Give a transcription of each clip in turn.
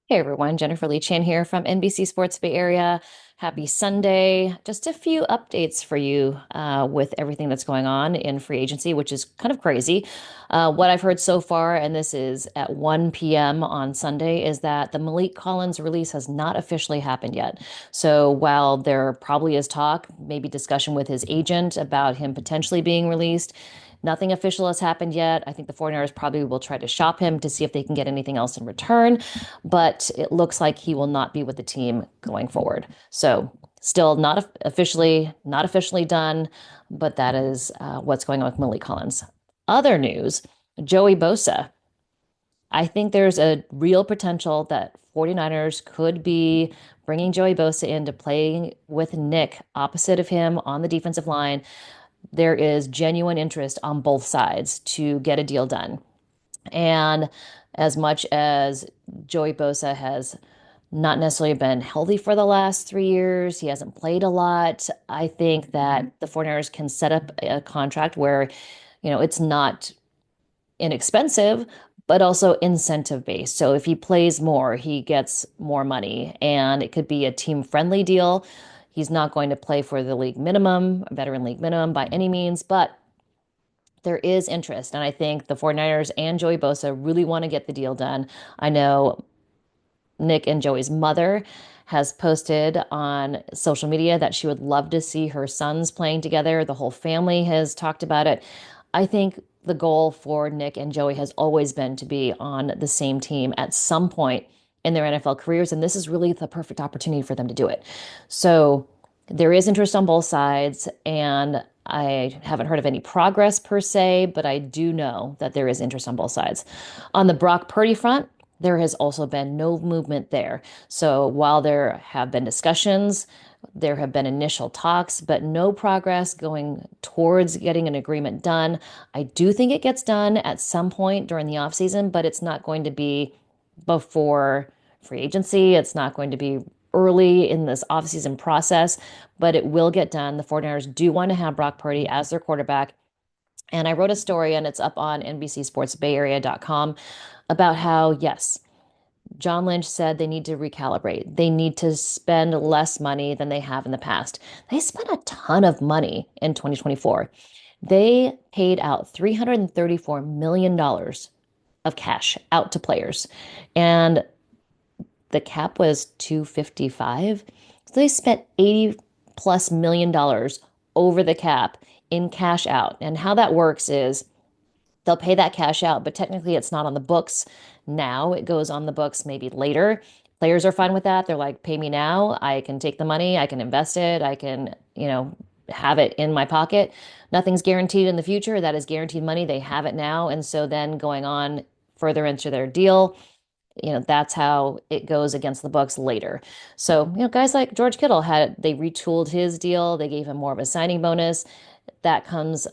Hey everyone, Jennifer Lee Chan here from NBC Sports Bay Area. Happy Sunday. Just a few updates for you with everything that's going on in free agency, which is kind of crazy. What I've heard so far, and this is at 1 p.m. on Sunday, is that the Malik Collins release has not officially happened yet. So while there probably is talk, maybe discussion with his agent about him potentially being released, nothing official has happened yet. I think the 49ers probably will try to shop him to see if they can get anything else in return, but it looks like he will not be with the team going forward. So still not officially done, but that is what's going on with Malik Collins. Other news, Joey Bosa. I think there's a real potential that 49ers could be bringing Joey Bosa in to play with Nick opposite of him on the defensive line. There is genuine interest on both sides to get a deal done. And as much as Joey Bosa has not necessarily been healthy for the last 3 years, he hasn't played a lot. I think that the 49ers can set up a contract where, it's not inexpensive, but also incentive based. So if he plays more, he gets more money, and it could be a team friendly deal. He's not going to play for the league minimum, veteran league minimum by any means, but there is interest. And I think the 49ers and Joey Bosa really want to get the deal done. I know Nick and Joey's mother has posted on social media that she would love to see her sons playing together. The whole family has talked about it. I think the goal for Nick and Joey has always been to be on the same team at some point in their NFL careers, and this is really the perfect opportunity for them to do it. So there is interest on both sides, and I haven't heard of any progress per se, but I do know that there is interest on both sides. On the Brock Purdy front, there has also been no movement there. So while there have been discussions, there have been initial talks, but no progress going towards getting an agreement done. I do think it gets done at some point during the offseason, but it's not going to be before free agency. It's not going to be early in this offseason process, but it will get done. The 49ers do want to have Brock Purdy as their quarterback. And I wrote a story, and it's up on NBCSportsBayArea.com about how, yes, John Lynch said they need to recalibrate. They need to spend less money than they have in the past. They spent a ton of money in 2024. They paid out $334 million of cash out to players, and the cap was 255. So they spent 80 plus $1 million over the cap in cash out. And how that works is they'll pay that cash out, but technically it's not on the books now. It goes on the books maybe later. Players are fine with that. They're like, pay me now. I can take the money. I can invest it. I can, have it in my pocket. Nothing's guaranteed in the future. That is guaranteed money. They have it now. And so then going on further into their deal, that's how it goes against the books later. So, guys like George Kittle they retooled his deal. They gave him more of a signing bonus that comes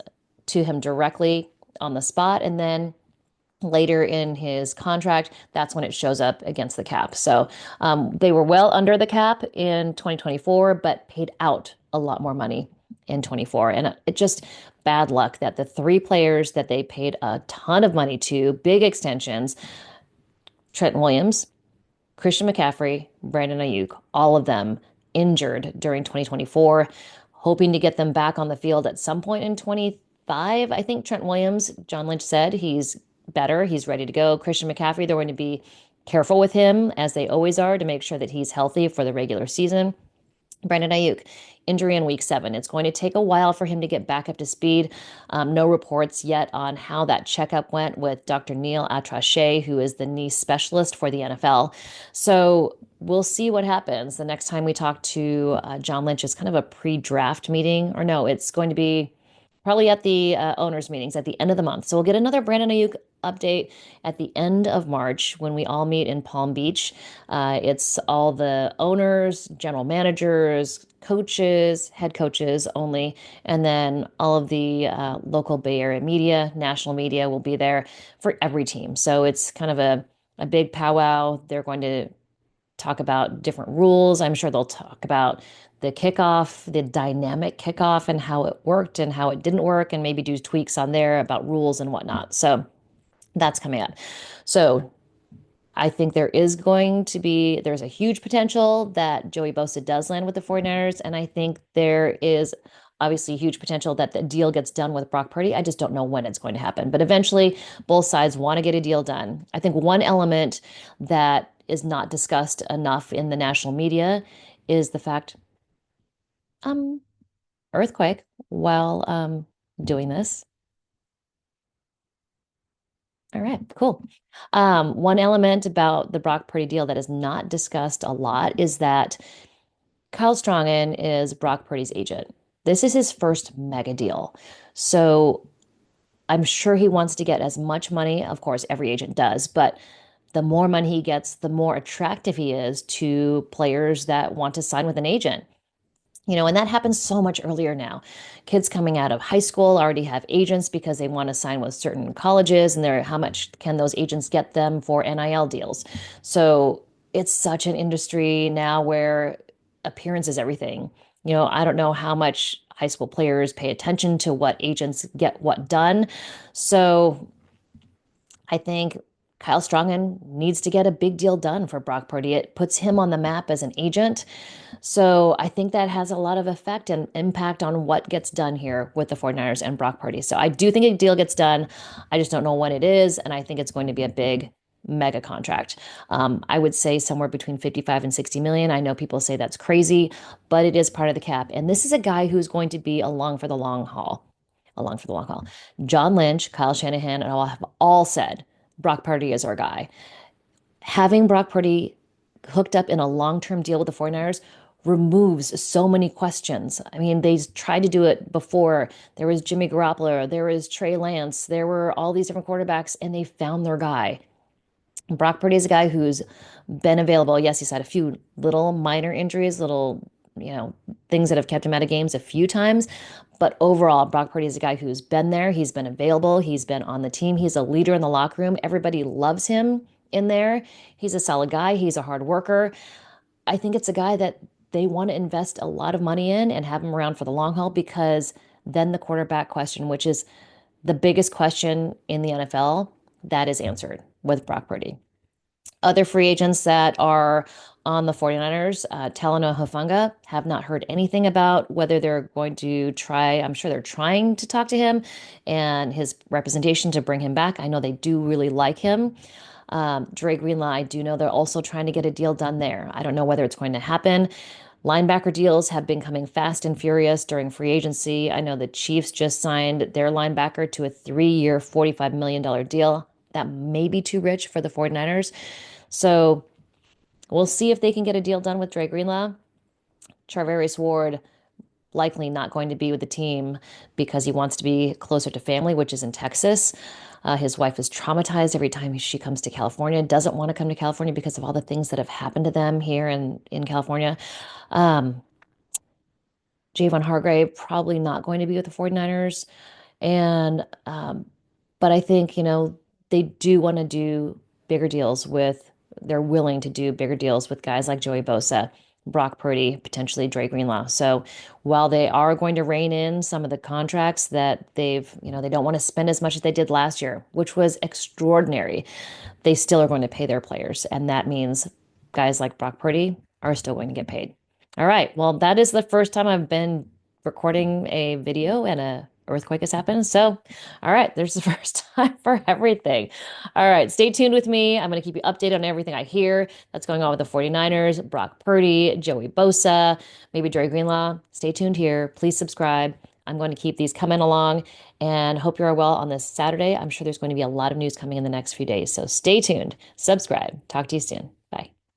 to him directly on the spot. And then later in his contract, that's when it shows up against the cap. So they were well under the cap in 2024, but paid out a lot more money in 24. And it just bad luck that the three players that they paid a ton of money to, big extensions, Trent Williams, Christian McCaffrey, Brandon Ayuk, all of them injured during 2024, hoping to get them back on the field at some point in 25. I think Trent Williams, John Lynch said he's better. He's ready to go. Christian McCaffrey, they're going to be careful with him, as they always are, to make sure that he's healthy for the regular season. Brandon Ayuk, injury in week 7. It's going to take a while for him to get back up to speed. No reports yet on how that checkup went with Dr. Neil Atrache, who is the knee specialist for the NFL. So we'll see what happens. The next time we talk to John Lynch is kind of a pre-draft meeting, or no, it's going to be probably at the owners' meetings at the end of the month. So we'll get another Brandon Ayuk update at the end of March when we all meet in Palm Beach. It's all the owners, general managers, coaches, head coaches only, and then all of the local Bay Area media, national media will be there for every team. So it's kind of a big powwow. They're going to talk about different rules. I'm sure they'll talk about the kickoff, the dynamic kickoff, and how it worked and how it didn't work, and maybe do tweaks on there about rules and whatnot. So that's coming up. So I think there's a huge potential that Joey Bosa does land with the 49ers. And I think there is obviously a huge potential that the deal gets done with Brock Purdy. I just don't know when it's going to happen. But eventually, both sides want to get a deal done. I think one element that is not discussed enough in the national media is the fact, um, earthquake while doing this. All right, cool. One element about the Brock Purdy deal that is not discussed a lot is that Kyle Strongen is Brock Purdy's agent. This is his first mega deal. So I'm sure he wants to get as much money. Of course, every agent does, but the more money he gets, the more attractive he is to players that want to sign with an agent. And that happens so much earlier now. Kids coming out of high school already have agents because they want to sign with certain colleges, and how much can those agents get them for NIL deals? So it's such an industry now where appearance is everything. I don't know how much high school players pay attention to what agents get what done. So I think Kyle Strongen needs to get a big deal done for Brock Purdy. It puts him on the map as an agent. So I think that has a lot of effect and impact on what gets done here with the 49ers and Brock Purdy. So I do think a deal gets done. I just don't know when it is. And I think it's going to be a big, mega contract. I would say somewhere between 55 and 60 million. I know people say that's crazy, but it is part of the cap. And this is a guy who's going to be along for the long haul. Along for the long haul. John Lynch, Kyle Shanahan, and all have all said Brock Purdy is our guy. Having Brock Purdy hooked up in a long-term deal with the 49ers removes so many questions. I mean, they tried to do it before. There was Jimmy Garoppolo, there was Trey Lance, there were all these different quarterbacks, and they found their guy. Brock Purdy is a guy who's been available. Yes, he's had a few little minor injuries, little, things that have kept him out of games a few times. But overall, Brock Purdy is a guy who's been there. He's been available. He's been on the team. He's a leader in the locker room. Everybody loves him in there. He's a solid guy. He's a hard worker. I think it's a guy that they want to invest a lot of money in and have him around for the long haul because then the quarterback question, which is the biggest question in the NFL, that is answered with Brock Purdy. Other free agents that are on the 49ers, Talanoa Hufanga, have not heard anything about whether they're going to try. I'm sure they're trying to talk to him and his representation to bring him back. I know they do really like him. Dre Greenlaw, I do know they're also trying to get a deal done there. I don't know whether it's going to happen. Linebacker deals have been coming fast and furious during free agency. I know the Chiefs just signed their linebacker to a 3-year, $45 million deal. That may be too rich for the 49ers. So we'll see if they can get a deal done with Dre Greenlaw. Charvarius Ward likely not going to be with the team because he wants to be closer to family, which is in Texas. His wife is traumatized every time she comes to California, doesn't want to come to California because of all the things that have happened to them here in California. Um, Javon Hargrave probably not going to be with the 49ers. And but I think, they do want to do bigger deals they're willing to do bigger deals with guys like Joey Bosa, Brock Purdy, potentially Dre Greenlaw. So while they are going to rein in some of the contracts that they don't want to spend as much as they did last year, which was extraordinary, they still are going to pay their players. And that means guys like Brock Purdy are still going to get paid. All right. Well, that is the first time I've been recording a video and a earthquake has happened. So, all right, there's the first time for everything. All right, stay tuned with me. I'm going to keep you updated on everything I hear that's going on with the 49ers, Brock Purdy, Joey Bosa, maybe Dre Greenlaw. Stay tuned here. Please subscribe. I'm going to keep these coming along and hope you are well on this Saturday. I'm sure there's going to be a lot of news coming in the next few days. So stay tuned, subscribe. Talk to you soon.